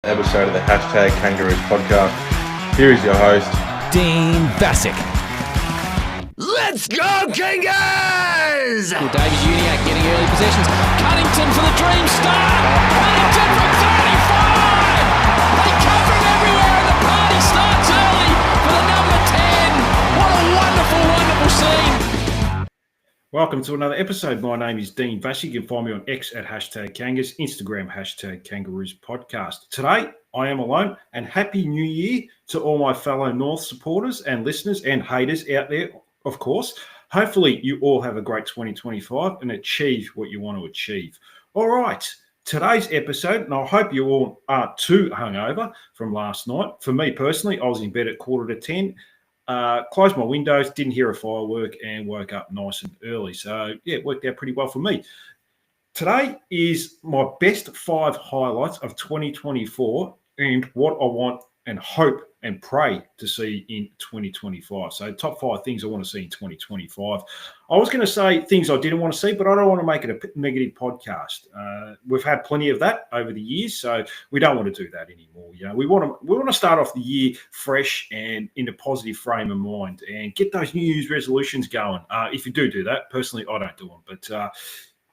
Episode of the Hashtag Kangaroos podcast. Here is your host, Dean Bassick. Let's go, Kangas! Well, Davies Uniac getting early possessions. Cunnington for the dream start. Cunnington from 35. They come from everywhere and the party starts early for the number 10. What a wonderful, wonderful scene. Welcome to another episode. My name is Dean Bassick. You can find me on X at Hashtag Kangas, Instagram Hashtag Kangaroos Podcast. Today, I am alone, and Happy New Year to all my fellow North supporters and listeners and haters out there, of course. Hopefully, you all have a great 2025 and achieve what you want to achieve. All right, today's episode, and I hope you all aren't too hungover from last night. For me personally, I was in bed at 9:45. Closed my windows, didn't hear a firework, and woke up nice and early. So, yeah, it worked out pretty well for me. Today is my best 5 highlights of 2024 and what I want and hope and pray to see in 2025. So, top 5 things I want to see in 2025. I was going to say things I didn't want to see, but I don't want to make it a negative podcast. We've had plenty of that over the years, so we don't want to do that anymore. You know, we want to start off the year fresh and in a positive frame of mind and get those New Year's resolutions going. If you do that, personally, I don't do them, but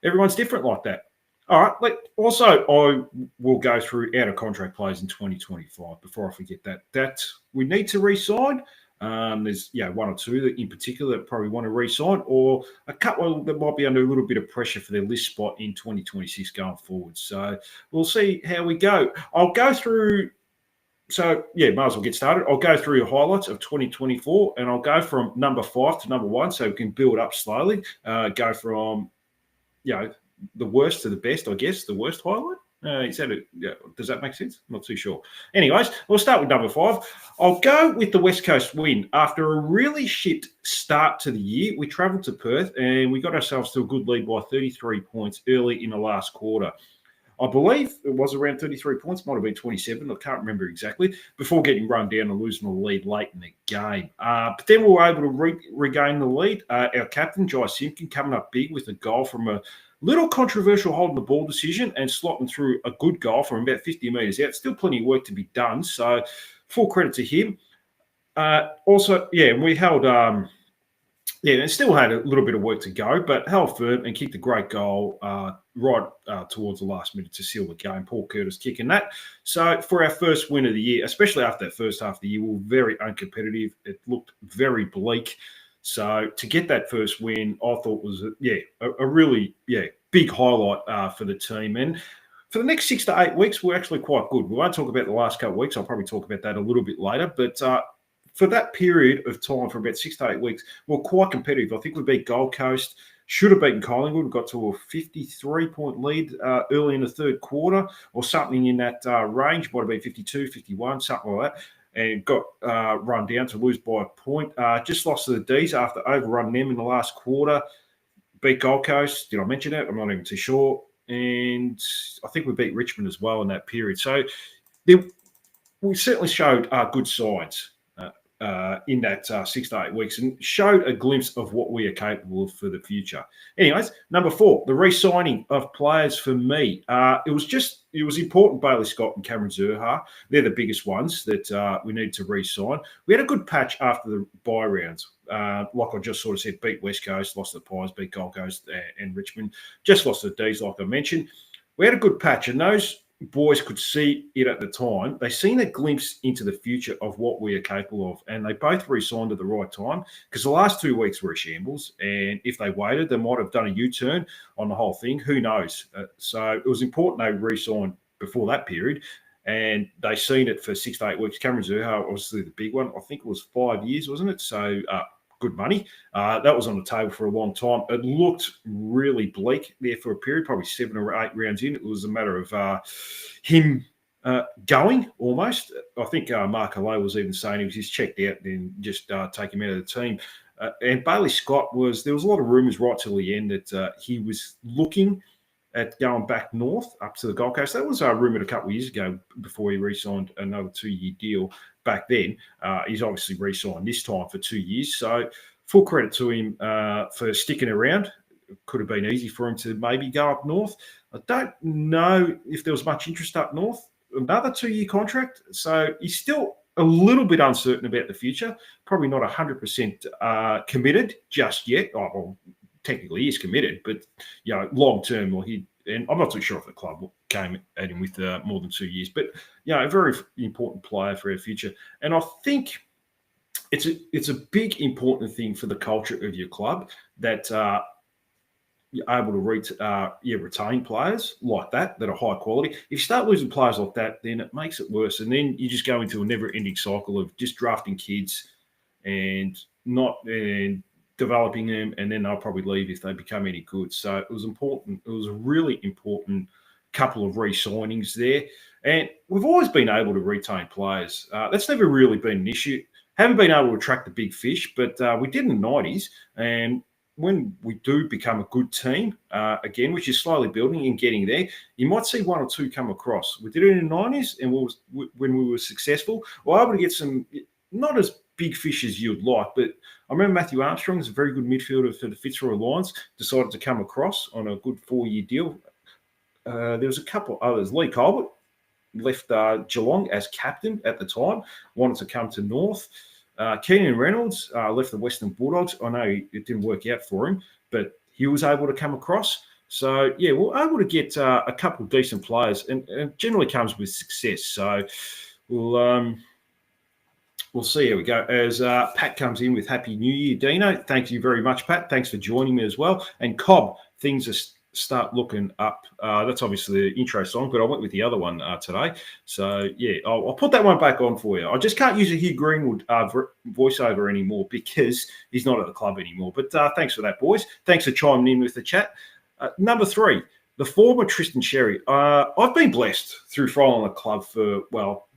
everyone's different like that. All right. Also, I will go through out-of-contract players in 2025 before I forget that we need to re-sign. There's one or two that in particular that probably want to re-sign, or a couple that might be under a little bit of pressure for their list spot in 2026 going forward. So we'll see how we go. I'll go through. So, might as well get started. I'll go through the highlights of 2024, and I'll go from number 5 to number 1 so we can build up slowly. Go from, the worst to the best, I guess, the worst highlight. Does that make sense? I'm not too sure. Anyways, we'll start with number 5. I'll go with the West Coast win. After a really shit start to the year, we travelled to Perth and we got ourselves to a good lead by 33 points early in the last quarter. I believe it was around 33 points, might have been 27, I can't remember exactly, before getting run down and losing the lead late in the game. But then we were able to regain the lead. Our captain, Jai Simpkin, coming up big with a goal from a little controversial holding the ball decision and slotting through a good goal from about 50 metres out. Still plenty of work to be done, so full credit to him. We held... and still had a little bit of work to go, but held firm and kicked a great goal right towards the last minute to seal the game. Paul Curtis kicking that. So for our first win of the year, especially after that first half of the year, we were very uncompetitive. It looked very bleak. So to get that first win, I thought was a really big highlight for the team. And for the next 6 to 8 weeks, we're actually quite good. We won't talk about the last couple of weeks. I'll probably talk about that a little bit later. But for that period of time, for about 6 to 8 weeks, we're quite competitive. I think we beat Gold Coast, should have beaten Collingwood, got to a 53-point lead early in the third quarter or something in that range. Might have been 52, 51, something like that, and got run down to lose by a point. Just lost to the D's after overrunning them in the last quarter. Beat Gold Coast. Did I mention that? I'm not even too sure. And I think we beat Richmond as well in that period. So we certainly showed good signs in that 6 to 8 weeks and showed a glimpse of what we are capable of for the future. Anyways, number 4, the re-signing of players for me. It was important. Bailey Scott and Cameron Zurhaar, they're the biggest ones that we need to re-sign. We had a good patch after the bye rounds. Like I just sort of said, beat West Coast, lost the Pies, beat Gold Coast and Richmond, just lost the D's like I mentioned. We had a good patch, and those boys could see it at the time. They seen a glimpse into the future of what we are capable of, and they both re-signed at the right time because the last 2 weeks were a shambles, and if they waited, they might have done a U-turn on the whole thing. Who knows? So it was important they re-signed before that period, and they seen it for 6 to 8 weeks. Cameron Zurhaar, obviously the big one. I think it was 5 years, wasn't it? So good money. That was on the table for a long time. It looked really bleak there for a period, probably 7 or 8 rounds in. It was a matter of him going almost. I think Mark Allo was even saying he was just checked out and just take him out of the team. And Bailey Scott there was a lot of rumours right till the end that he was looking at going back north up to the Gold Coast. That was rumoured a couple of years ago before he re-signed another 2-year deal back then. He's obviously re-signed this time for 2 years. So full credit to him for sticking around. It could have been easy for him to maybe go up north. I don't know if there was much interest up north. another 2-year contract. So he's still a little bit uncertain about the future. Probably not 100% committed just yet. Oh, well, technically he is committed, but long term, and I'm not too sure if the club came at him with more than 2 years. But a very important player for our future, and I think it's a big important thing for the culture of your club that you're able to retain players like that are high quality. If you start losing players like that, then it makes it worse, and then you just go into a never-ending cycle of just drafting kids and developing them, and then they'll probably leave if they become any good. So it was important. It was a really important couple of re-signings there, and we've always been able to retain players. That's never really been an issue. Haven't been able to attract the big fish, but we did in the 90s, and when we do become a good team, again, which is slowly building and getting there, you might see one or two come across. We did it in the 90s, and when we were successful, we were able to get some, not as big fish as you'd like, but I remember Matthew Armstrong is a very good midfielder for the Fitzroy Lions, decided to come across on a good 4-year deal. There was a couple others. Lee Colbert left Geelong as captain at the time, wanted to come to North. Keenan Reynolds left the Western Bulldogs. I know it didn't work out for him, but he was able to come across. So, we're able to get a couple of decent players, and it generally comes with success. So, we'll see how we go. As Pat comes in with Happy New Year, Dino. Thank you very much, Pat. Thanks for joining me as well. And Cobb, things are start looking up. That's obviously the intro song, but I went with the other one today. So, I'll put that one back on for you. I just can't use a Hugh Greenwood voiceover anymore because he's not at the club anymore. But thanks for that, boys. Thanks for chiming in with the chat. Number 3, the former Tristan Sherry. I've been blessed through following the club for,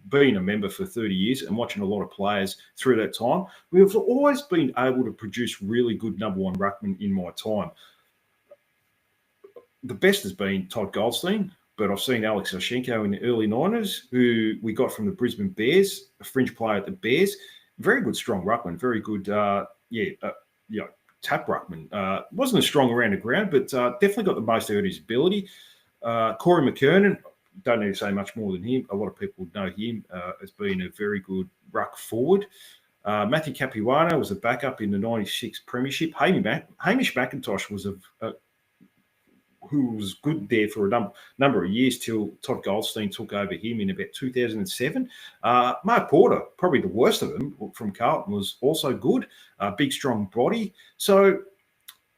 being a member for 30 years and watching a lot of players through that time. We've always been able to produce really good number 1 ruckman in my time. The best has been Todd Goldstein, but I've seen Alex Oshenko in the early 90s, who we got from the Brisbane Bears, a fringe player at the Bears. Very good, strong ruckman. Very good, tap ruckman. Wasn't as strong around the ground, but definitely got the most out of his ability. Corey McKernan, don't need to say much more than him. A lot of people know him as being a very good ruck forward. Matthew Capuano was a backup in the 96 Premiership. Hamish McIntosh was who was good there for a number of years till Todd Goldstein took over him in about 2007. Mark Porter, probably the worst of them from Carlton, was also good. Big, strong body. So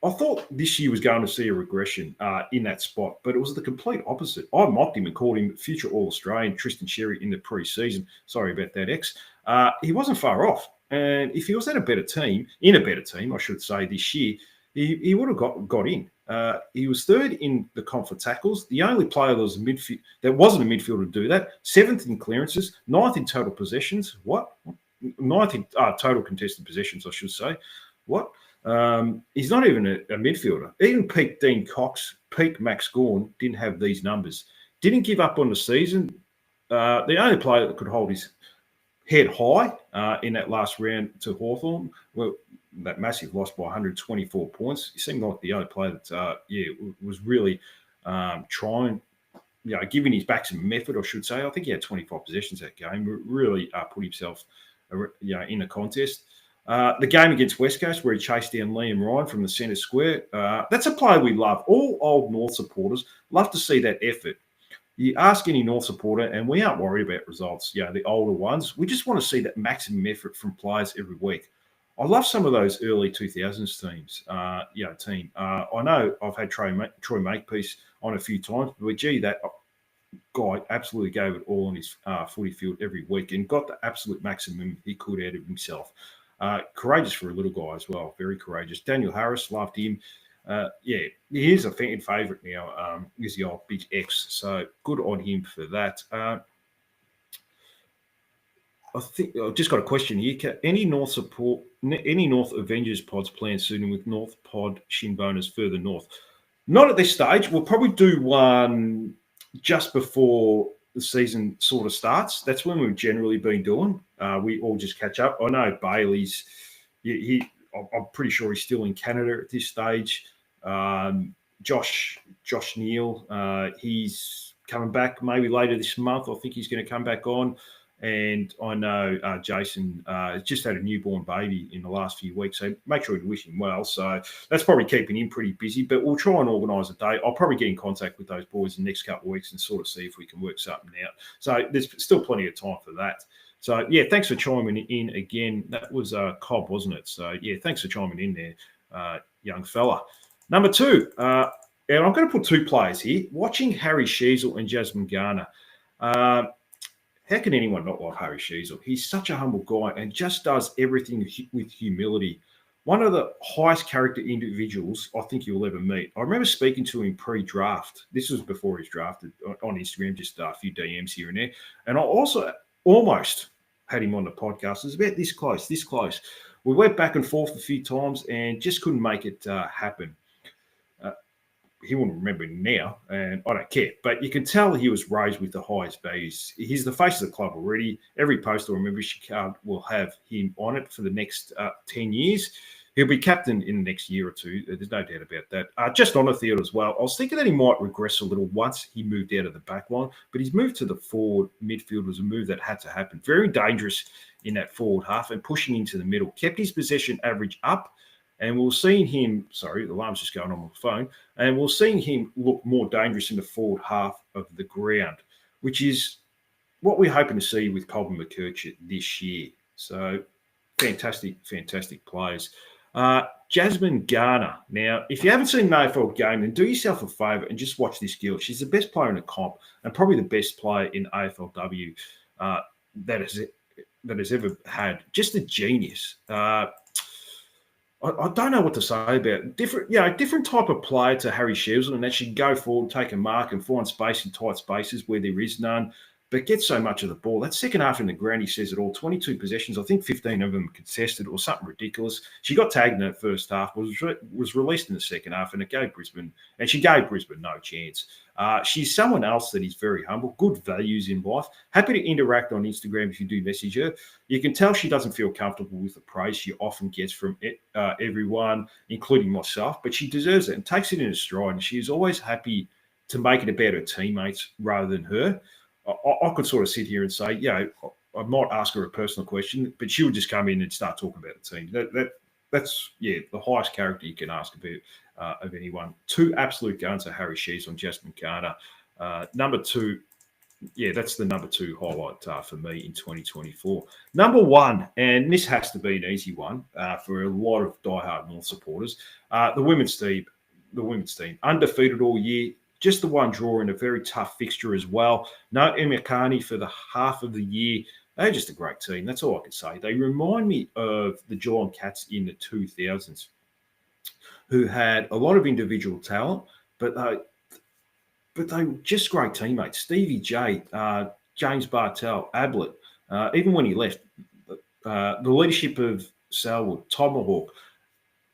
I thought this year was going to see a regression in that spot, but it was the complete opposite. I mocked him and called him future All-Australian Tristan Sherry in the pre-season. Sorry about that, X. He wasn't far off. And if he was in a better team, I should say, this year, he would have got in. He was 3rd in the comp for tackles, the only player that wasn't a midfielder to do that, 7th in clearances, 9th in total possessions. What? 9th in total contested possessions, I should say. What? He's not even a midfielder. Even peak Dean Cox, peak Max Gawn didn't have these numbers. Didn't give up on the season. The only player that could hold his head high in that last round to Hawthorn, that massive loss by 124 points. He seemed like the only player that, was really trying, giving his back some effort, I should say. I think he had 25 possessions that game. Really put himself, in a contest. The game against West Coast where he chased down Liam Ryan from the centre square. That's a player we love. All old North supporters love to see that effort. You ask any North supporter, and we aren't worried about results, the older ones. We just want to see that maximum effort from players every week. I love some of those early 2000s teams. I know I've had Troy Makepeace on a few times, but that guy absolutely gave it all on his footy field every week and got the absolute maximum he could out of himself. Courageous for a little guy as well, very courageous. Daniel Harris, loved him. He is a fan favourite now. He's the old Big X, so good on him for that. I think I've just got a question here. Any North Avengers pods planned soon with North Pod shin boners further north? Not at this stage. We'll probably do one just before the season sort of starts. That's when we've generally been doing. We all just catch up. I know Bailey's. I'm pretty sure he's still in Canada at this stage. Josh Neal, he's coming back maybe later this month. I think he's going to come back on. And I know Jason has just had a newborn baby in the last few weeks, so make sure you wish him well. So that's probably keeping him pretty busy, but we'll try and organise a day. I'll probably get in contact with those boys in the next couple of weeks and sort of see if we can work something out. So there's still plenty of time for that. So, yeah, thanks for chiming in again. That was Cobb, wasn't it? So, yeah, thanks for chiming in there, young fella. Number 2, and I'm going to put 2 players here. Watching Harry Sheezel and Jasmine Garner. How can anyone not love Harry Sheezel? He's such a humble guy and just does everything with humility. One of the highest character individuals I think you'll ever meet. I remember speaking to him pre-draft. This was before he was drafted on Instagram, just a few DMs here and there. And I also almost had him on the podcast. It was about this close. We went back and forth a few times and just couldn't make it happen. He wouldn't remember now, and I don't care. But you can tell he was raised with the highest values. He's the face of the club already. Every poster or membership card will have him on it for the next 10 years. He'll be captain in the next year or two. There's no doubt about that. Just on the field as well, I was thinking that he might regress a little once he moved out of the back line, but his move to the forward midfield was a move that had to happen. Very dangerous in that forward half and pushing into the middle. Kept his possession average up. And we're seeing him, sorry, the alarm's just going on my phone, and we're seeing him look more dangerous in the forward half of the ground, which is what we're hoping to see with Colby McKercher this year. So fantastic players. Jasmine Garner. Now, if you haven't seen an AFL game, then do yourself a favour and just watch this girl. She's the best player in the comp and probably the best player in AFLW that has ever had. Just a genius. I don't know what to say about it. Different type of player to Harry Sheezel, and that she can go forward, take a mark, and find space in tight spaces where there is none, but get so much of the ball. That second half in the ground, he says it all. 22 possessions, I think 15 of them contested or something ridiculous. She got tagged in that first half, was released in the second half, and she gave Brisbane no chance. She's someone else that is very humble, good values in life, happy to interact on Instagram if you do message her. You can tell she doesn't feel comfortable with the praise she often gets from everyone, including myself, but she deserves it and takes it in a stride. And she is always happy to make it about her teammates rather than her. I could sort of sit here and say, I might ask her a personal question, but she would just come in and start talking about the team. That's the highest character you can ask of anyone. 2 absolute guns are Harry Sheezel and Jasmine Garner. Number 2, that's the number 2 highlight for me in 2024. Number 1, and this has to be an easy one for a lot of diehard North supporters, the women's team. The women's team, undefeated all year. Just the one draw in a very tough fixture as well. No Emma Carney for the half of the year. They're just a great team. That's all I can say. They remind me of the Geelong Cats in the 2000s, who had a lot of individual talent, but they were just great teammates. Stevie J, James Bartel, Ablett, even when he left, the leadership of Selwood, Tomahawk,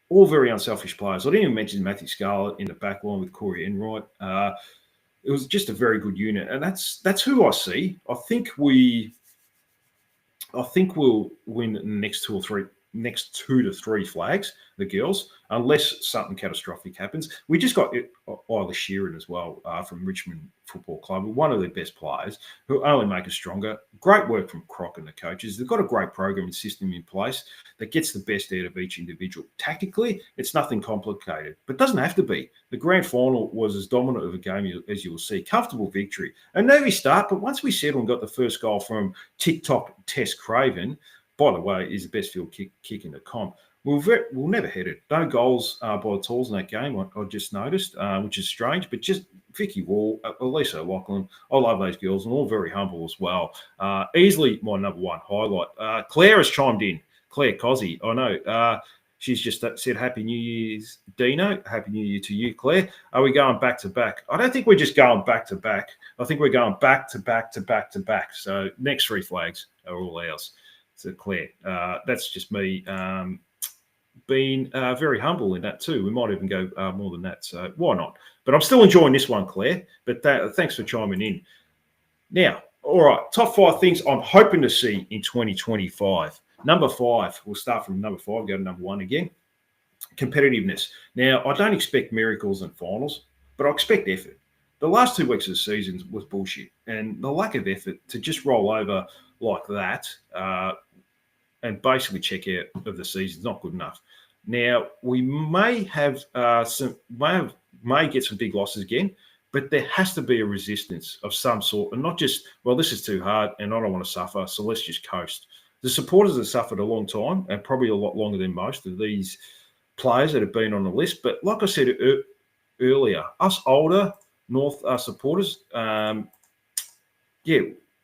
all very unselfish players. I didn't even mention Matthew Scarlett in the back line with Corey Enright. It was just a very good unit, and that's who I see. I think we'll win the next 2 to 3 flags, the girls, unless something catastrophic happens. We just got Isla Sheeran as well from Richmond Football Club, one of their best players, who only make us stronger. Great work from Croc and the coaches. They've got a great program and system in place that gets the best out of each individual. Tactically, it's nothing complicated, but doesn't have to be. The grand final was as dominant of a game as you will see. Comfortable victory. A nervy start, but once we settled and got the first goal from TikTok Tess Craven, by the way, is the best field kick in the comp. We'll never hit it. No goals by the Talls in that game, I just noticed, which is strange. But just Vicky Wall, Elisa Lachlan, I love those girls, and all very humble as well. Easily my number 1 highlight. Claire has chimed in. Claire Cozzy, I know. She's just said Happy New Year's, Dino. Happy New Year to you, Claire. Are we going back to back? I don't think we're just going back to back. I think we're going back to back to back to back. So next 3 flags are all ours. So Claire, that's just me being very humble in that too. We might even go more than that, so why not? But I'm still enjoying this one, Claire. But thanks for chiming in. Now, all right, top 5 things I'm hoping to see in 2025. Number 5, we'll start from number 5, go to number 1 again. Competitiveness. Now, I don't expect miracles and finals, but I expect effort. the last 2 weeks of the season was bullshit, and the lack of effort to just roll over like that and basically check out of the season is not good enough. Now we may have may get some big losses again, but there has to be a resistance of some sort, and not just, well, this is too hard and I don't want to suffer, so let's just coast. The supporters have suffered a long time, and probably a lot longer than most of these players that have been on the list. But like I said earlier, us older North supporters,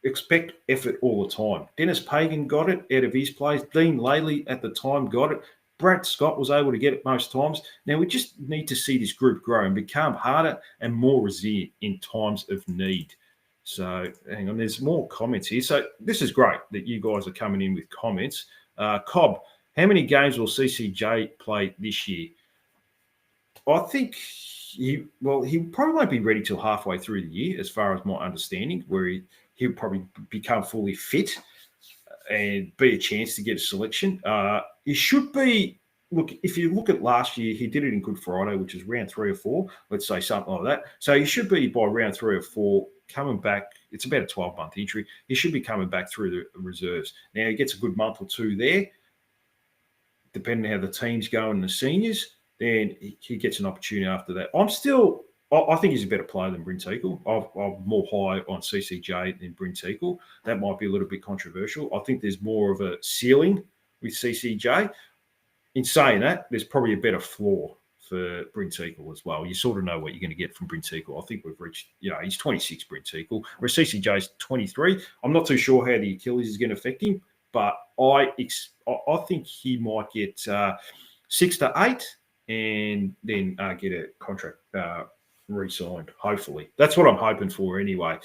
expect effort all the time. Dennis Pagan got it out of his plays. Dean Laley at the time got it. Brad Scott was able to get it most times. Now we just need to see this group grow and become harder and more resilient in times of need. So hang on, there's more comments here. So this is great that you guys are coming in with comments. Cobb, how many games will CCJ play this year? I think he probably won't be ready till halfway through the year, as far as my understanding, where he'll probably become fully fit and be a chance to get a selection. He should be. Look, if you look at last year, he did it in Good Friday, which is round 3 or 4, let's say something like that. So he should be by round 3 or 4 coming back. It's about a 12-month injury. He should be coming back through the reserves. Now he gets a good month or two there, depending on how the team's going and the seniors. Then he gets an opportunity after that. I think he's a better player than Brynn Teakle. I'm more high on CCJ than Brynn Teakle. That might be a little bit controversial. I think there's more of a ceiling with CCJ. In saying that, there's probably a better floor for Brynn Teakle as well. You sort of know what you're going to get from Brynn Teakle. I think we've reached, he's 26, Brynn Teakle, whereas CCJ's 23. I'm not too sure how the Achilles is going to affect him, but I think he might get 6 to 8 and then get a contract re-signed, hopefully. That's what I'm hoping for anyway.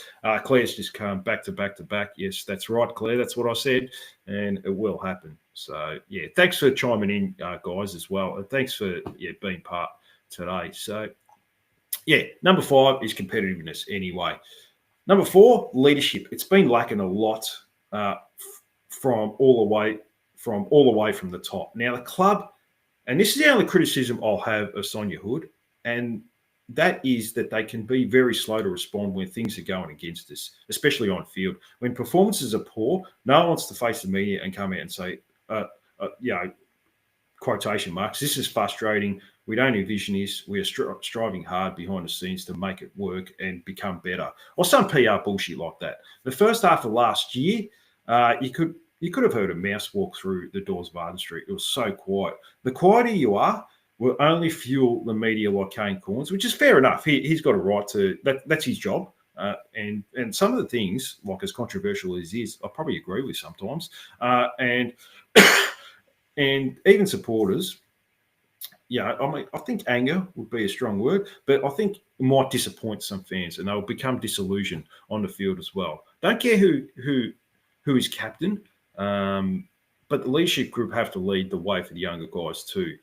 Claire's just come back to back to back. Yes, that's right, Claire. That's what I said, and it will happen. So, yeah, thanks for chiming in, guys, as well. And thanks for being part today. So, yeah, number 5 is competitiveness anyway. Number 4, leadership. It's been lacking a lot from all the way from the top. Now, the club, and this is the only criticism I'll have of Sonia Hood, and that is that they can be very slow to respond when things are going against us, especially on field. When performances are poor, no one wants to face the media and come out and say, quotation marks, this is frustrating. We don't envision this. We are striving hard behind the scenes to make it work and become better. Or some PR bullshit like that. The first half of last year, you could have heard a mouse walk through the doors of Arden Street. It was so quiet. The quieter you are will only fuel the media like Kane Corns, which is fair enough. He's got a right to that. That's his job. And some of the things, like as controversial as it is, I probably agree with sometimes. And even supporters, I think anger would be a strong word, but I think it might disappoint some fans and they'll become disillusioned on the field as well. Don't care who is captain, but the leadership group have to lead the way for the younger guys too.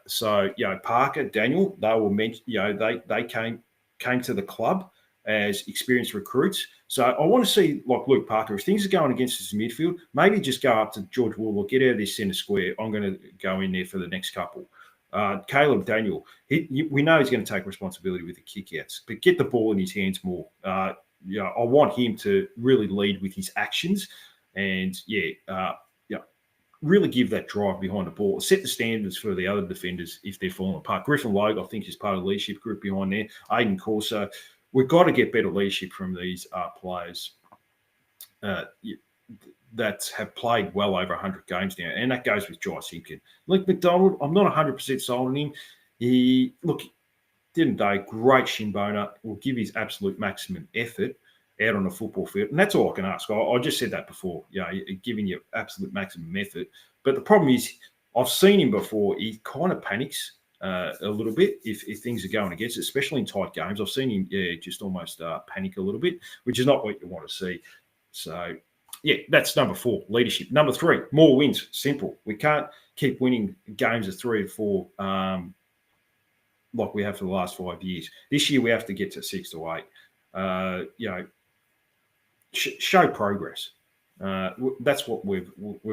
So Parker, Daniel, they were mentioned. They came to the club as experienced recruits. So I want to see, like Luke Parker, if things are going against us in midfield, maybe just go up to George Woolwell, get out of this centre square. I'm going to go in there for the next couple. Caleb Daniel, we know he's going to take responsibility with the kickouts, but get the ball in his hands more. I want him to really lead with his actions and really give that drive behind the ball, set the standards for the other defenders if they're falling apart. Griffin Logue, I think, is part of the leadership group behind there. Aiden Corso. We've got to get better leadership from these players that have played well over 100 games now, and that goes with Jai Simpkin. Luke McDonald, I'm not 100% sold on him. Didn't day, great shin boner, will give his absolute maximum effort out on the football field. And that's all I can ask. I just said that before, giving you absolute maximum effort. But the problem is, I've seen him before. He kind of panics a little bit if things are going against it, especially in tight games. I've seen him, just almost panic a little bit, which is not what you want to see. So, that's number 4, leadership. Number 3, more wins. Simple. We can't keep winning games of 3 or 4 like we have for the last 5 years. This year we have to get to 6 to 8. Show progress. That's what we've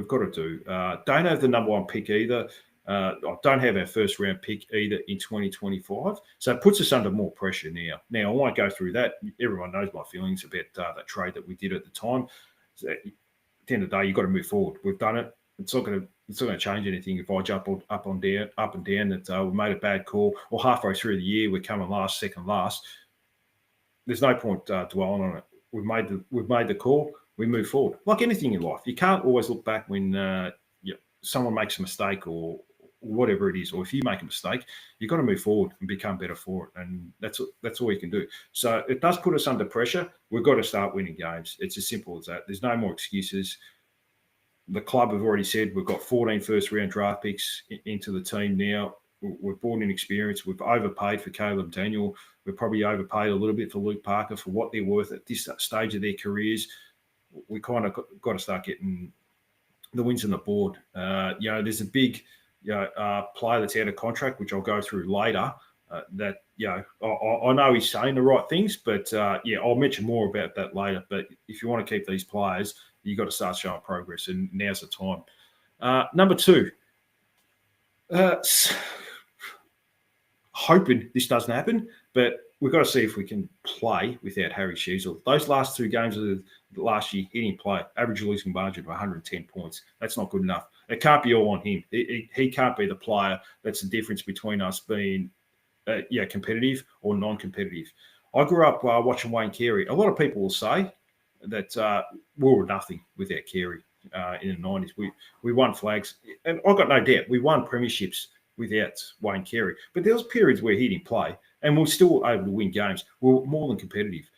got to do. Don't have the number 1 pick either. I don't have our first round pick either in 2025. So it puts us under more pressure now. Now, I won't go through that. Everyone knows my feelings about that trade that we did at the time. So at the end of the day, you've got to move forward. We've done it. It's not going to change anything if I jump up and down that we made a bad call, or halfway through the year we're coming second last. There's no point dwelling on it. We've made the call. We move forward. Like anything in life, you can't always look back when someone makes a mistake or whatever it is, or if you make a mistake, you've got to move forward and become better for it, and that's all you can do. So it does put us under pressure. We've got to start winning games. It's as simple as that. There's no more excuses. The club have already said we've got 14 first-round draft picks into the team now. We've brought in experience. We've overpaid for Caleb Daniel. We've probably overpaid a little bit for Luke Parker for what they're worth at this stage of their careers. We kind of got to start getting the wins on the board. There's a big player that's out of contract, which I'll go through later. I know he's saying the right things, but I'll mention more about that later. But if you want to keep these players, you've got to start showing progress, and now's the time. Number two, hoping this doesn't happen, but we've got to see if we can play without Harry Sheezel. Those last two games of the last year, he didn't play. Average losing margin of 110 points. That's not good enough. It can't be all on him. He can't be the player that's the difference between us being competitive or non-competitive. I grew up watching Wayne Carey. A lot of people will say that we were nothing without Carey in the 90s. We won flags, and I've got no doubt we won premierships without Wayne Carey. But there was periods where he didn't play, and we were still able to win games. We were more than competitive.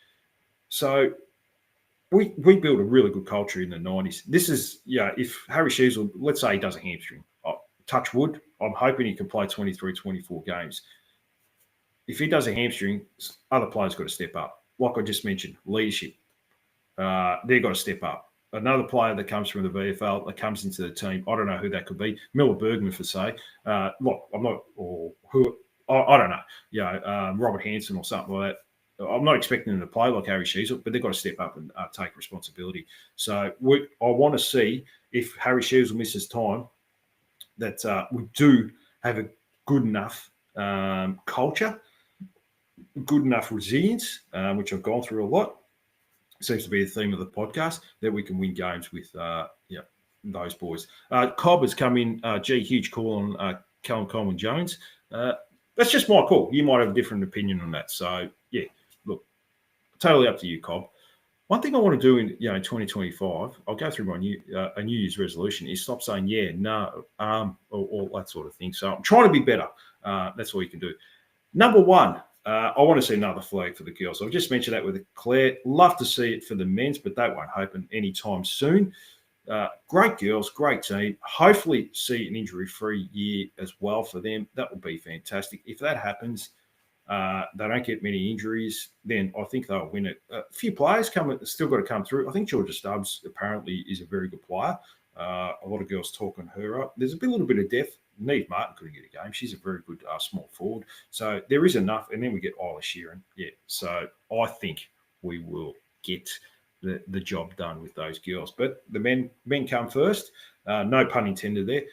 So we built a really good culture in the 90s. This is, if Harry Sheezel, let's say he does a hamstring, touch wood, I'm hoping he can play 23, 24 games. If he does a hamstring, other players got to step up. Like I just mentioned, leadership. They've got to step up. Another player that comes from the VFL that comes into the team, I don't know who that could be. Miller Bergman, for say. I don't know. Robert Hansen or something like that. I'm not expecting them to play like Harry Sheezel, but they've got to step up and take responsibility. So I want to see if Harry Sheezel misses time, that we do have a good enough culture, good enough resilience, which I've gone through a lot. Seems to be the theme of the podcast, that we can win games with those boys. Cobb has come in. Huge call on Callum Coleman-Jones. That's just my call. You might have a different opinion on that. So, look, totally up to you, Cobb. One thing I want to do in 2025, I'll go through my New Year's resolution, is stop saying no, all that sort of thing. So I'm trying to be better. That's all you can do. Number one, I want to see another flag for the girls. I've just mentioned that with Claire. Love to see it for the men's, but that won't happen anytime soon. Great girls, great team. Hopefully see an injury-free year as well for them. That would be fantastic. If that happens, they don't get many injuries, then I think they'll win it. A few players still got to come through. I think Georgia Stubbs apparently is a very good player. A lot of girls talking her up. There's a little bit of depth. Neve Martin couldn't get a game. She's a very good small forward. So there is enough. And then we get Isla Sheeran. Yeah. So I think we will get the job done with those girls. But the men come first. No pun intended there.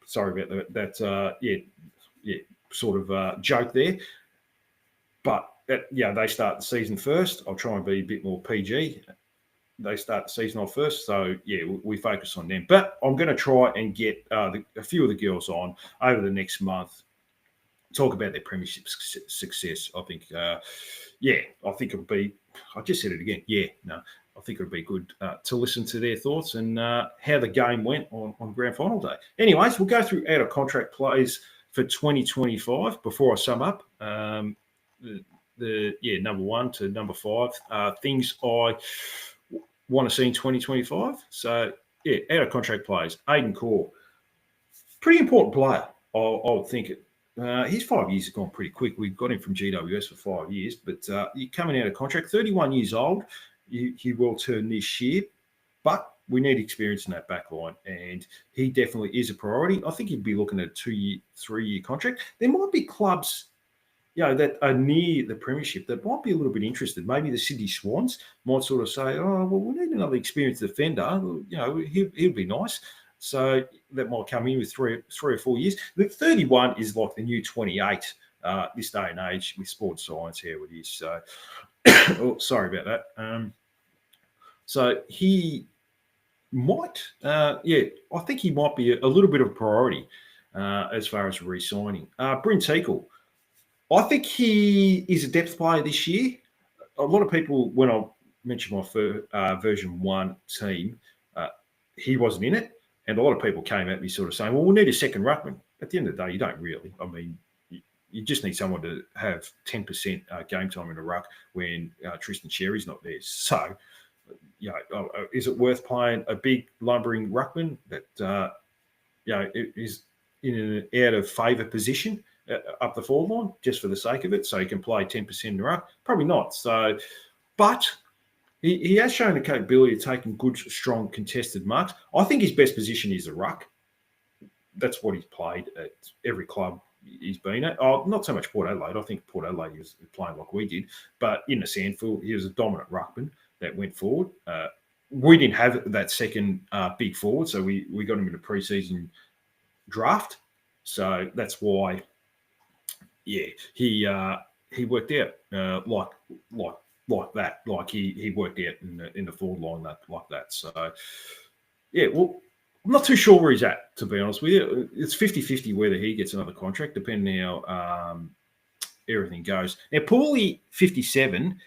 Sorry about that. Sort of joke there. But they start the season first. I'll try and be a bit more PG. They start the season off first. So, we focus on them. But I'm going to try and get a few of the girls on over the next month, talk about their premiership success. I think, I think it'll be, I just said it again. I think it'll be good to listen to their thoughts and how the game went on grand final day. Anyways, we'll go through out of contract plays for 2025 before I sum up. Number 1 to number 5, things I want to see in 2025. So, out of contract players. Aidan Corr, pretty important player, I would think. His 5 years have gone pretty quick. We've got him from GWS for 5 years, but you're coming out of contract, 31 years old. He will turn this year, but we need experience in that back line, and he definitely is a priority. I think he'd be looking at a 2-year, 3-year contract. There might be clubs that are near the premiership that might be a little bit interested. Maybe the Sydney Swans might sort of say, we need another experienced defender. He'd be nice. So that might come in with three or 4 years. The 31 is like the new 28 this day and age with sports science, how it is. So, sorry about that. So he might, I think he might be a little bit of a priority as far as re-signing. Bryn Teakle, I think he is a depth player this year. A lot of people, when I mentioned my version 1 team, he wasn't in it. And a lot of people came at me sort of saying, well, we need a second ruckman. At the end of the day, you don't really. I mean, you just need someone to have 10% game time in a ruck when Tristan Xerri's not there. So, is it worth playing a big lumbering ruckman that, is in an out of favour position up the forward line just for the sake of it so he can play 10% in the ruck? Probably not. So, but he has shown the capability of taking good, strong, contested marks. I think his best position is the ruck. That's what he's played at every club he's been at. Oh, not so much Port Adelaide. I think Port Adelaide he was playing like we did. But in the Sandfield, he was a dominant ruckman that went forward. We didn't have that second big forward, so we got him in a pre-season draft. So that's why, he worked out like that. Like he worked out in the forward line like that. So, well, I'm not too sure where he's at, to be honest with you. It's 50-50 whether he gets another contract, depending how everything goes. Now, Paulie, 57,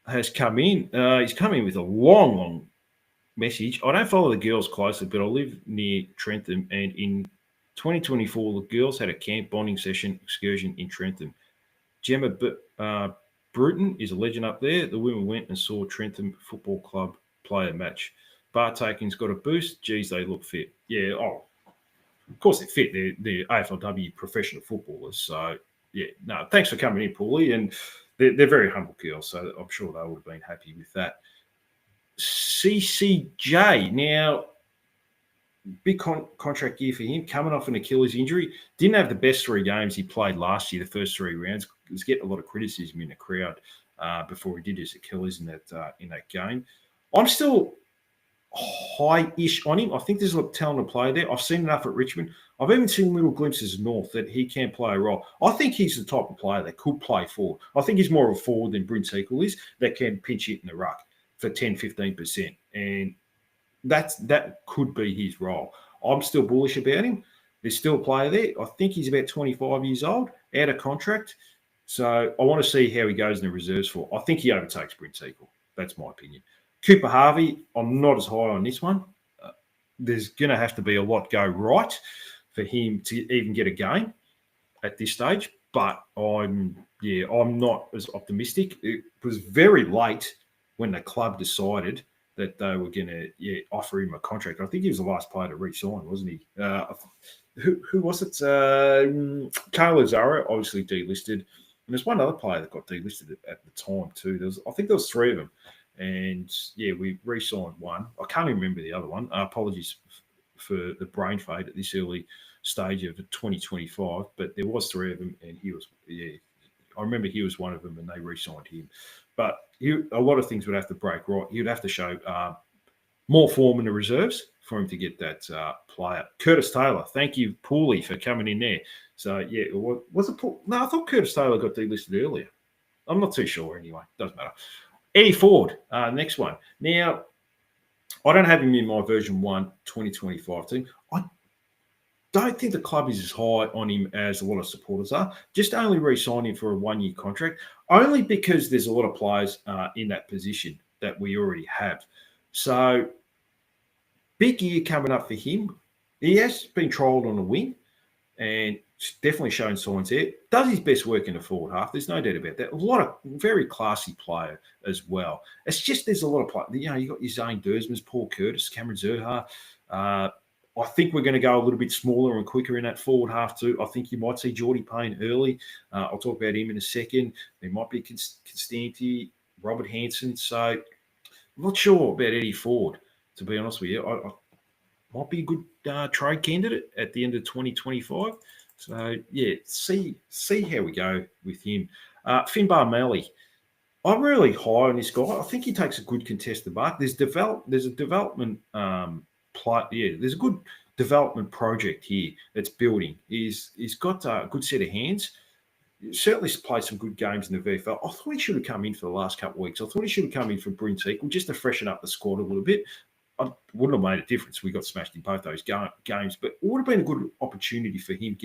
has come in. He's come in with a long message. I don't follow the girls closely, but I live near Trentham, and in 2024, the girls had a camp bonding session excursion in Trentham. Gemma Bruton is a legend up there. The women went and saw Trentham Football Club play a match. Bar taking's got a boost. Geez, they look fit. Yeah, of course they're fit. They're AFLW professional footballers. So, thanks for coming in, Paulie. And they're very humble girls, so I'm sure they would have been happy with that. CCJ, now, big contract year for him, coming off an Achilles injury. Didn't have the best 3 games he played last year, the first 3 rounds. He was getting a lot of criticism in the crowd before he did his Achilles in that game. I'm still high-ish on him. I think there's a talented player there. I've seen enough at Richmond. I've even seen little glimpses of North that he can play a role. I think he's the type of player that could play forward. I think he's more of a forward than Bryn Teakle is that can pinch hit in the ruck for 10-15%. And that could be his role. I'm still bullish about him. There's still a player there. I think he's about 25 years old, out of contract. So I want to see how he goes in the reserves for. I think he overtakes Bryn Teakle. That's my opinion. Cooper Harvey, I'm not as high on this one. There's going to have to be a lot go right for him to even get a game at this stage. But I'm not as optimistic. It was very late when the club decided that they were going to offer him a contract. I think he was the last player to re-sign, wasn't he? Who was it? Carl Lazaro, obviously delisted. And there's one other player that got delisted at the time too. I think there was 3 of them. And, we re-signed one. I can't even remember the other one. Apologies for the brain fade at this early stage of 2025. But there was 3 of them, and he was, I remember he was one of them, and they re-signed him. But a lot of things would have to break right. He would have to show more form in the reserves for him to get that player. Curtis Taylor, thank you, Paulie, for coming in there. So, was it Paul? No, I thought Curtis Taylor got delisted earlier. I'm not too sure anyway. Doesn't matter. Eddie Ford, next one. Now, I don't have him in my version 1 2025 team. I don't think the club is as high on him as a lot of supporters are. Just only re-signed him for a 1-year contract, only because there's a lot of players in that position that we already have. So, big year coming up for him. He has been trialled on the wing and definitely showing signs there. Does his best work in the forward half. There's no doubt about that. A lot of very classy player as well. It's just there's a lot of players. You got your Zane Dersmans, Paul Curtis, Cameron Zurhaar. I think we're going to go a little bit smaller and quicker in that forward half too. I think you might see Geordie Payne early. I'll talk about him in a second. There might be Constanti, Robert Hansen. So I'm not sure about Eddie Ford, to be honest with you. I might be a good trade candidate at the end of 2025. So, see how we go with him. Finbar Malley. I'm really high on this guy. I think he takes a good contested mark. There's a development there's a good development project here that's building. He's got a good set of hands. Certainly played some good games in the VFL. I thought he should have come in for the last couple of weeks. I thought he should have come in for Bryn Teakle just to freshen up the squad a little bit. I wouldn't have made a difference. We got smashed in both those games, but it would have been a good opportunity for him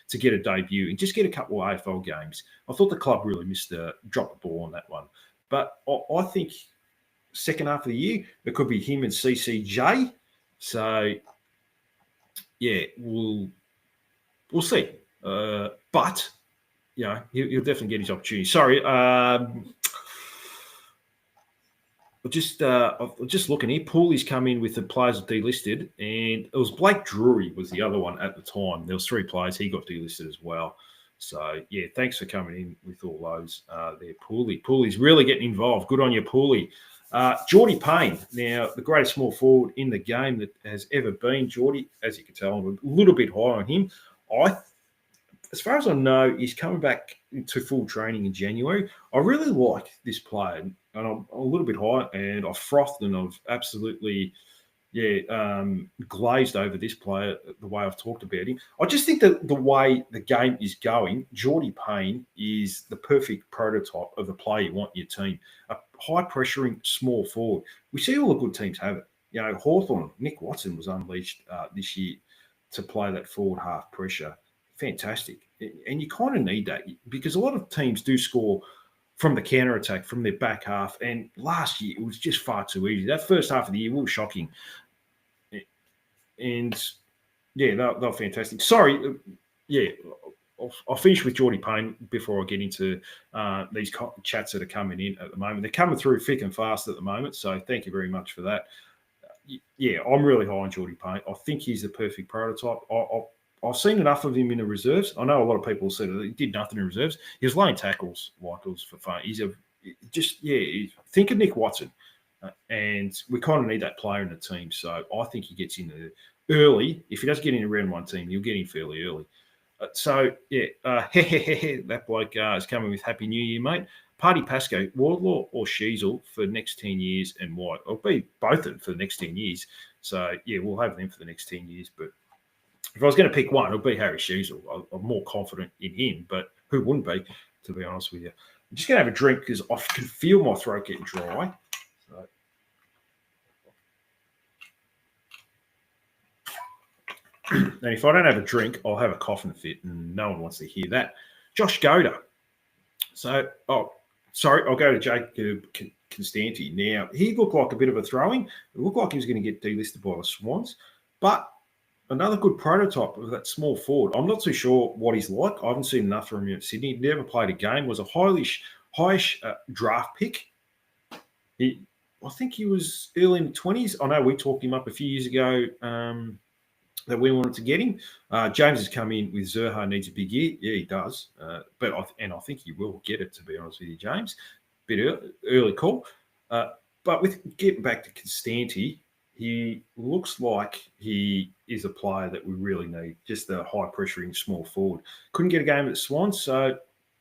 to get a debut and just get a couple of AFL games. I thought the club really dropped the ball on that one. But I think second half of the year, it could be him and CCJ. So, yeah, we'll see. But, you know, he'll definitely get his opportunity. Sorry, I'm just looking here. Pooley's come in with the players delisted, and it was Blake Drury was the other one at the time. There was 3 players. He got delisted as well. So, yeah, thanks for coming in with all those there, Pooley. Pooley's really getting involved. Good on you, Pooley. Geordie Payne, now the greatest small forward in the game that has ever been. Geordie, as you can tell, I'm a little bit high on him. As far as I know, he's coming back to full training in January. I really like this player, and I'm a little bit high, and I've frothed and I've absolutely, glazed over this player the way I've talked about him. I just think that the way the game is going, Geordie Payne is the perfect prototype of the player you want in your team. A high-pressuring small forward. We see all the good teams have it. You know, Hawthorn, Nick Watson was unleashed this year to play that forward half pressure. Fantastic. And you kind of need that because a lot of teams do score from the counter-attack, from their back half. And last year, it was just far too easy. That first half of the year was shocking. And, yeah, they're fantastic. Sorry, I'll finish with Geordie Payne before I get into these chats that are coming in at the moment. They're coming through thick and fast at the moment, so thank you very much for that. Yeah, I'm really high on Geordie Payne. I think he's the perfect prototype. I've seen enough of him in the reserves. I know a lot of people said that he did nothing in reserves. He was laying tackles like it was for fun. Think of Nick Watson. And we kind of need that player in the team. So I think he gets in early. If he does get in a round one team, he'll get in fairly early. That bloke is coming with Happy New Year, mate. Party Pasco, Wardlaw or Sheasel for the next 10 years and White. I'll be both of them for the next 10 years. So, yeah, we'll have them for the next 10 years. But if I was going to pick one, it'll be Harry Sheasel. I'm more confident in him, but who wouldn't be, to be honest with you? I'm just going to have a drink because I can feel my throat getting dry. So. And if I don't have a drink, I'll have a coughing fit, and no one wants to hear that. Josh Goda. So, I'll go to Jacob Constanti. Now, he looked like a bit of a throwing. It looked like he was going to get delisted by the Swans, but another good prototype of that small forward. I'm not too sure what he's like. I haven't seen enough from him at Sydney. Never played a game. Was a highish draft pick. I think he was early in the 20s. I know we talked him up a few years ago that we wanted to get him. James has come in with Zerha needs a big year. Yeah, he does. But I think he will get it, to be honest with you, James. Bit early call. But with getting back to Constanti, he looks like he is a player that we really need, just a high-pressuring small forward. Couldn't get a game at the Swans, so a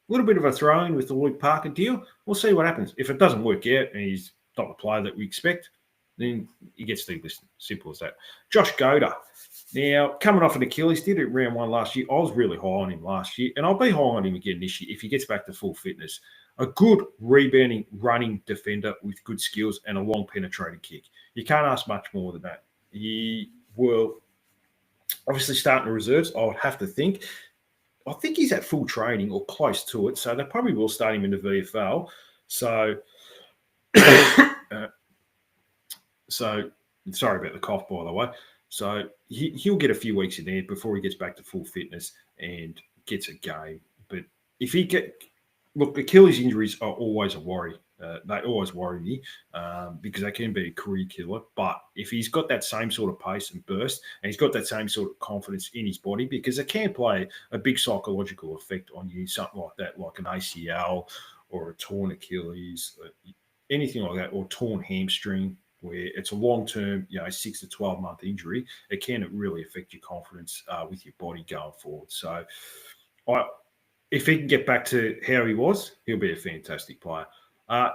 little bit of a throw-in with the Luke Parker deal. We'll see what happens. If it doesn't work out and he's not the player that we expect, then he gets delisted. Simple as that. Josh Goda. Now, coming off an Achilles, did it round one last year. I was really high on him last year, and I'll be high on him again this year if he gets back to full fitness. A good rebounding, running defender with good skills and a long penetrating kick. You can't ask much more than that. He will obviously start in the reserves, I would have to think. I think he's at full training or close to it, so they probably will start him in the VFL. So, sorry about the cough, by the way. So he'll get a few weeks in there before he gets back to full fitness and gets a game. But if he look, Achilles injuries are always a worry. They always worry me because they can be a career killer. But if he's got that same sort of pace and burst, and he's got that same sort of confidence in his body, because it can play a big psychological effect on you, something like that, like an ACL or a torn Achilles, anything like that, or torn hamstring, where it's a long-term, 6 to 12-month injury, it can really affect your confidence with your body going forward. So if he can get back to how he was, he'll be a fantastic player.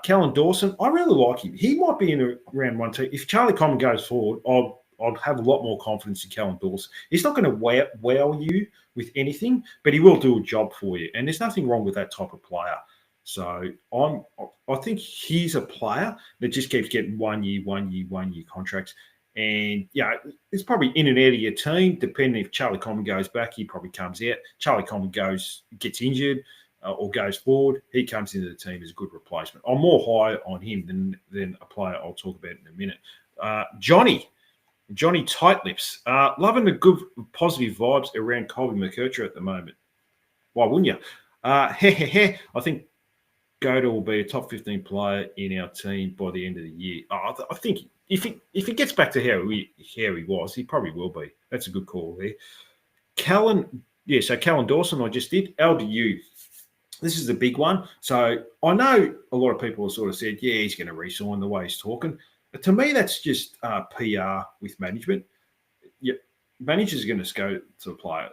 Callan Dawson, I really like him. He might be in a round one team. If Charlie Common goes forward, I'd have a lot more confidence in Callum Dawson. He's not going to wow you with anything, but he will do a job for you. And there's nothing wrong with that type of player. So I think he's a player that just keeps getting 1 year contracts. And it's probably in and out of your team, depending if Charlie Common goes back, he probably comes out. Charlie Common gets injured or goes forward, he comes into the team as a good replacement. I'm more high on him than a player I'll talk about in a minute. Johnny Tightlips, loving the good positive vibes around Colby McKercher at the moment. Why wouldn't you? I think Goda will be a top 15 player in our team by the end of the year. I think if he gets back to how he was, he probably will be. That's a good call there. Callan Dawson I just did. LDU. This is the big one. So I know a lot of people have sort of said, yeah, he's going to re-sign the way he's talking. But to me, that's just PR with management. Yeah, managers are going to go to the player.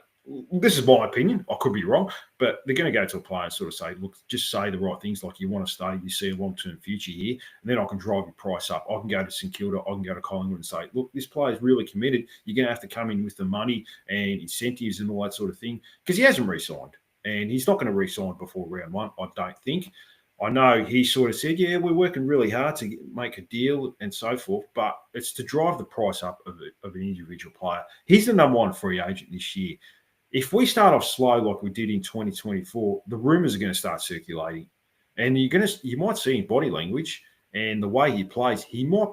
This is my opinion. I could be wrong, but they're going to go to a player and sort of say, look, just say the right things like you want to stay, you see a long-term future here, and then I can drive your price up. I can go to St Kilda, I can go to Collingwood and say, look, this player is really committed. You're going to have to come in with the money and incentives and all that sort of thing because he hasn't re-signed, and he's not going to re-sign before round one, I don't think. I know he sort of said, yeah, we're working really hard to make a deal and so forth, but it's to drive the price up of an individual player. He's the number one free agent this year. If we start off slow like we did in 2024, the rumours are going to start circulating. And you might see in body language and the way he plays, he might,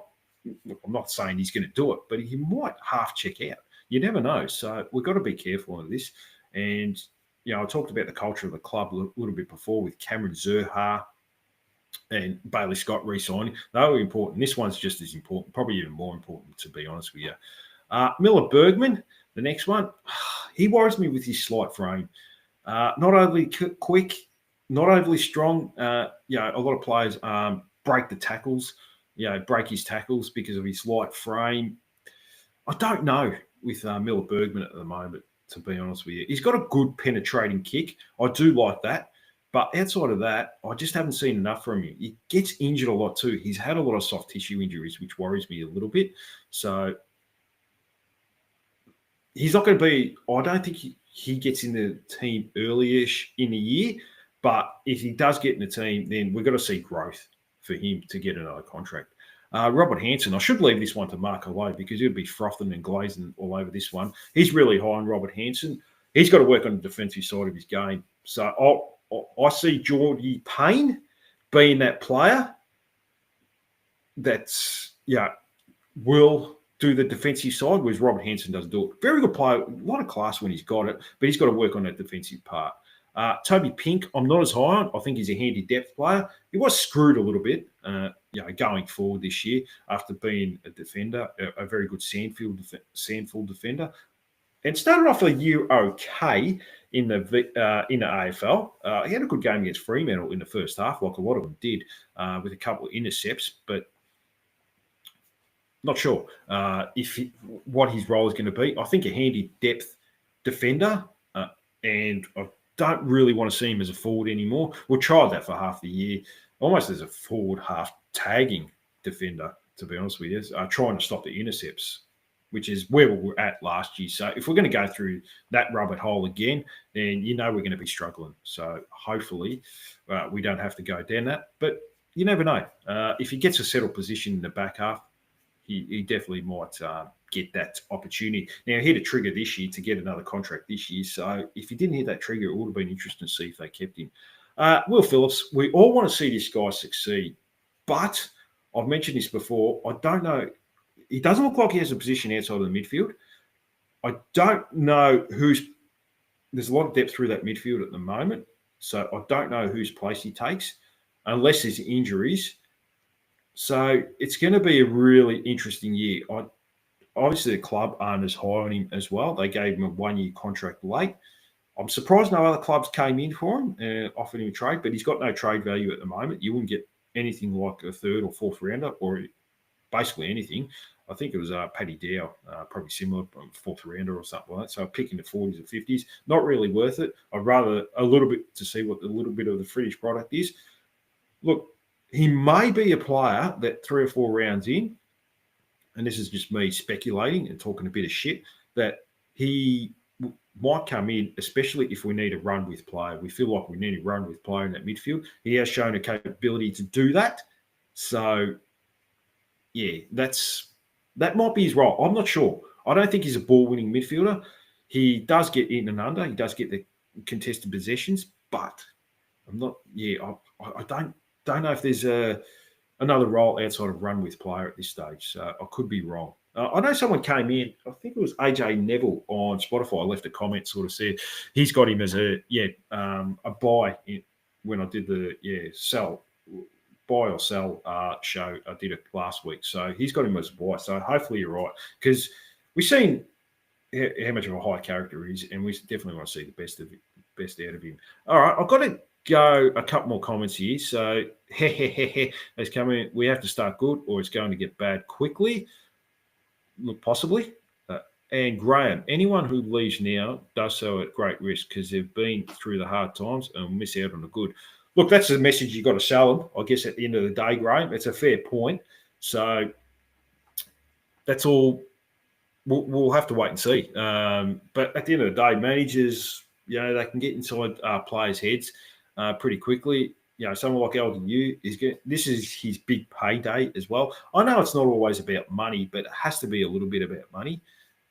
I'm not saying he's going to do it, but he might half check out. You never know. So we've got to be careful of this. And, I talked about the culture of the club a little bit before with Cameron Zurhaar and Bailey Scott re-signing. They were important. This one's just as important, probably even more important, to be honest with you. Miller Bergman, the next one, he worries me with his slight frame. Not overly quick, not overly strong. A lot of players break the tackles, break his tackles because of his light frame. I don't know with Miller Bergman at the moment, to be honest with you. He's got a good penetrating kick. I do like that. But outside of that, I just haven't seen enough from him. He gets injured a lot too. He's had a lot of soft tissue injuries, which worries me a little bit. So he's not going to be – I don't think he gets in the team early-ish in the year. But if he does get in the team, then we've got to see growth for him to get another contract. Robert Hansen, I should leave this one to Mark Allo because he'll be frothing and glazing all over this one. He's really high on Robert Hansen. He's got to work on the defensive side of his game. So I see Geordie Payne being that player that's, will do the defensive side, whereas Robert Hansen doesn't do it. Very good player, a lot of class when he's got it, but he's got to work on that defensive part. Toby Pink, I'm not as high on. I think he's a handy depth player. He was screwed a little bit, going forward this year after being a defender, a very good Sandfield defender, and started off the year okay in the AFL. He had a good game against Fremantle in the first half, like a lot of them did, with a couple of intercepts, but not sure what his role is going to be. I think a handy depth defender, and I don't really want to see him as a forward anymore. We'll try that for half the year, almost as a forward half tagging defender, to be honest with you, trying to stop the intercepts, which is where we were at last year. So if we're going to go through that rabbit hole again, then we're going to be struggling. So hopefully we don't have to go down that. But you never know. If he gets a settled position in the back half, he definitely might get that opportunity. Now, he hit a trigger this year to get another contract this year. So if he didn't hit that trigger, it would have been interesting to see if they kept him. Will Phillips, we all want to see this guy succeed. But I've mentioned this before. I don't know. He doesn't look like he has a position outside of the midfield. I don't know there's a lot of depth through that midfield at the moment. So I don't know whose place he takes unless there's injuries. So it's going to be a really interesting year. Obviously, the club aren't as high on him as well. They gave him a 1-year contract late. I'm surprised no other clubs came in for him and offered him a trade, but he's got no trade value at the moment. You wouldn't get anything like a third or fourth rounder or basically anything. I think it was Paddy Dow, probably similar, fourth rounder or something like that. So picking the 40s or 50s, not really worth it. I'd rather a little bit to see what a little bit of the finished product is. Look, he may be a player that 3 or 4 rounds in, and this is just me speculating and talking a bit of shit, that he might come in, especially if we need a run with player. We feel like we need a run with player in that midfield. He has shown a capability to do that. So, yeah, that might be his role. I'm not sure. I don't think he's a ball-winning midfielder. He does get in and under. He does get the contested possessions, but I'm not. Yeah, I don't know if there's another role outside of run with player at this stage. So I could be wrong. I know someone came in, I think it was AJ Neville on Spotify, left a comment, sort of said he's got him as a buy when I did the buy or sell show. I did it last week. So he's got him as a buy. So hopefully you're right, because we've seen how much of a high character he is, and we definitely want to see the best out of him. All right, I've got to go a couple more comments here. So there's coming. We have to start good, or it's going to get bad quickly. Look, possibly. And Graham, anyone who leaves now does so at great risk because they've been through the hard times and will miss out on the good. Look, that's the message you've got to sell them, I guess, at the end of the day, Graham. It's a fair point. So that's all. We'll have to wait and see. But at the end of the day, managers, they can get inside players' heads pretty quickly. Someone like LDU this is his big payday as well. I know it's not always about money, but it has to be a little bit about money.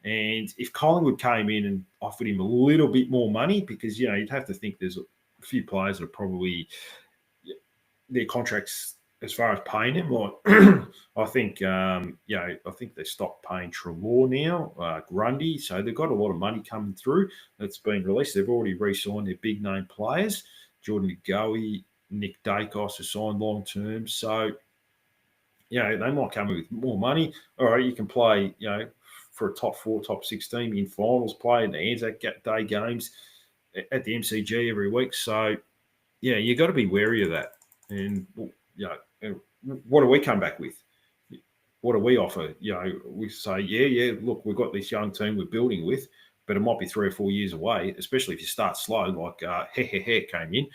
And if Collingwood came in and offered him a little bit more money, because you'd have to think there's a few players that are probably their contracts as far as paying him. Like I think I think they stopped paying Treloar now, Grundy. So they've got a lot of money coming through that's been released. They've already re-signed their big name players, Jordan Goey. Nick Dacos has signed long term. So, they might come in with more money. All right, you can play, for a top 4, top 6 team in finals, play in the Anzac Day games at the MCG every week. So, you got to be wary of that. And, what do we come back with? What do we offer? We say, look, we've got this young team we're building with, but it might be 3 or 4 years away, especially if you start slow, like came in.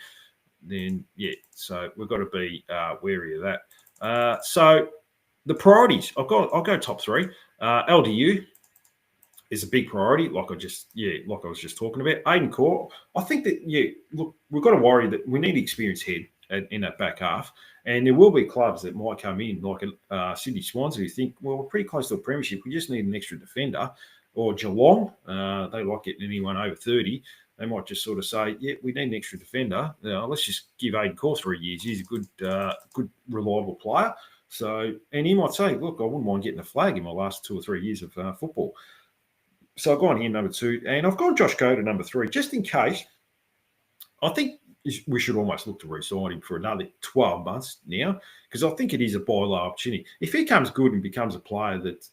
Then, so we've got to be wary of that. So the priorities, I'll go top 3. LDU is a big priority, like I was just talking about. Aiden Core, I think that, look, we've got to worry that we need experienced head in that back half. And there will be clubs that might come in, like Sydney Swans, who think, well, we're pretty close to a premiership. We just need an extra defender. Or Geelong, they like getting anyone over 30. They might just sort of say, we need an extra defender. Let's just give Aiden Core 3 years. He's a good, reliable player. So, and he might say, look, I wouldn't mind getting a flag in my last 2 or 3 years of football. So I've gone here number 2, and I've gone Josh Coda number 3, just in case. I think we should almost look to re-sign him for another 12 months now, because I think it is a buy low opportunity. If he comes good and becomes a player that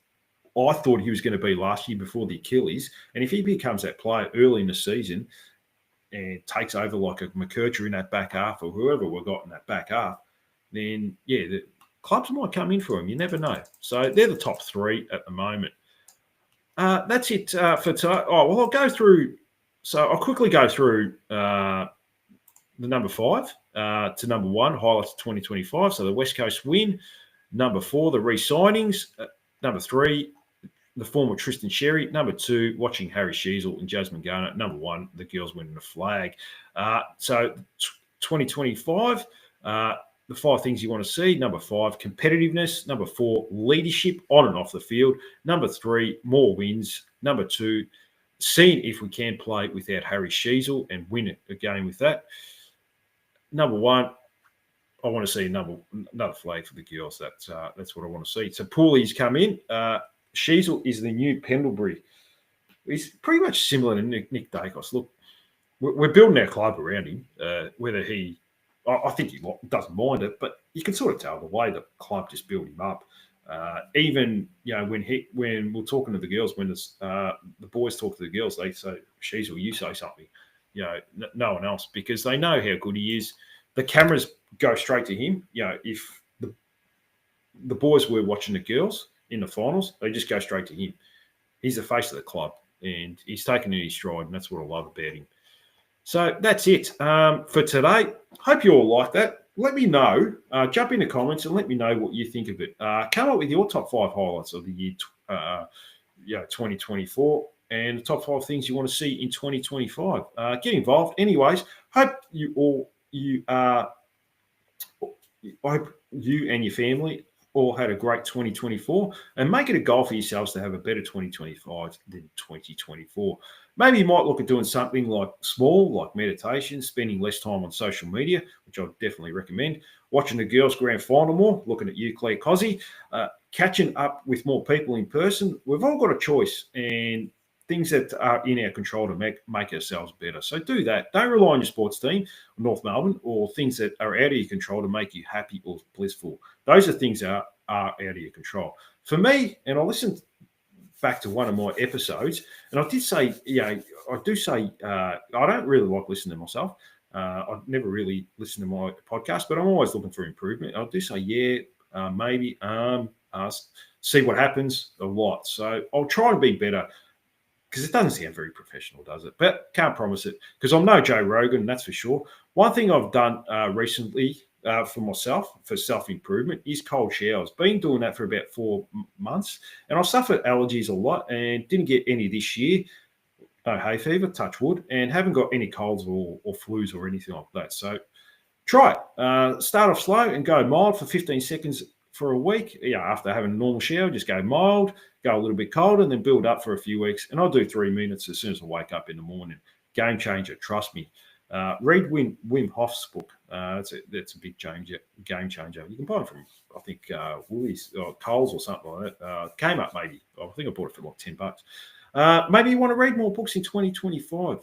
I thought he was going to be last year before the Achilles, and if he becomes that player early in the season and takes over like a McKercher in that back half or whoever we've got in that back half, then, the clubs might come in for him. You never know. So they're the top 3 at the moment. That's it for today. Oh, well, I'll go through. So I'll quickly go through the number 5 to number 1, highlights of 2025. So the West Coast win. Number 4, the re-signings. Number 3, the form of Tristan Sherry. Number 2, watching Harry Sheezel and Jasmine Garner. Number 1, the girls winning the flag. So 2025, the 5 things you want to see. Number 5, competitiveness. Number 4, leadership on and off the field. Number 3, more wins. Number 2, seeing if we can play without Harry Sheezel and win a game with that. Number 1, I want to see another flag for the girls. That's what I want to see. So Pooley's come in. Sheezel is the new Pendlebury. He's pretty much similar to Nick Dacos. Look, we're building our club around him. Whether I think he doesn't mind it, but you can sort of tell the way the club just built him up. Even when we're talking to the girls, when the boys talk to the girls, they say, "Sheezel, you say something." No one else, because they know how good he is. The cameras go straight to him. If the boys were watching the girls in the finals, they just go straight to him. He's the face of the club, and he's taken it in his stride, and that's what I love about him. So that's it for today. Hope you all like that. let me know. Jump in the comments and let me know what you think of it. Come up with your top 5 highlights of the year 2024 and the top 5 things you want to see in 2025. Get involved. Anyways, hope I hope you and your family all had a great 2024 and make it a goal for yourselves to have a better 2025 than 2024. Maybe you might look at doing something like small, like meditation, spending less time on social media, which I would definitely recommend, watching the girls' grand final more, looking at you, Claire Cozzy, catching up with more people in person. We've all got a choice and things that are in our control to make ourselves better. So do that. Don't rely on your sports team, North Melbourne, or things that are out of your control to make you happy or blissful. Those are things that are out of your control. For me, and I listened back to one of my episodes, and I did say, I don't really like listening to myself. I never really listen to my podcast, but I'm always looking for improvement. I do say, maybe, see what happens a lot. So I'll try and be better. Because it doesn't sound very professional, does it? But can't promise it. Because I'm no Joe Rogan, that's for sure. One thing I've done recently for myself, for self-improvement, is cold showers. Been doing that for about 4 months. And I suffered allergies a lot and didn't get any this year. No hay fever, touch wood, and haven't got any colds or flus or anything like that. So try it. Start off slow and go mild for 15 seconds for a week. After having a normal shower, just go mild, go a little bit cold, and then build up for a few weeks. And I'll do 3 minutes as soon as I wake up in the morning. Game changer, trust me. Read Wim Hof's book. That's a big game changer. You can buy it from, I think, Woolies or Coles or something like that. Came up maybe. I think I bought it for like $10. Maybe you want to read more books in 2025.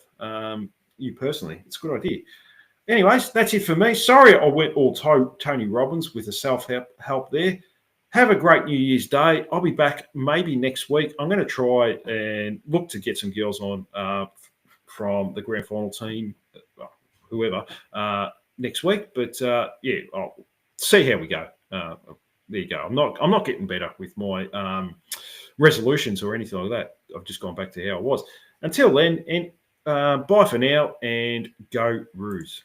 You personally, it's a good idea. Anyways, that's it for me. Sorry I went all Tony Robbins with the self-help there. Have a great New Year's Day. I'll be back maybe next week. I'm going to try and look to get some girls on from the grand final team, whoever, next week. But I'll see how we go. There you go. I'm not getting better with my resolutions or anything like that. I've just gone back to how I was. Until then, and bye for now, and go Roos.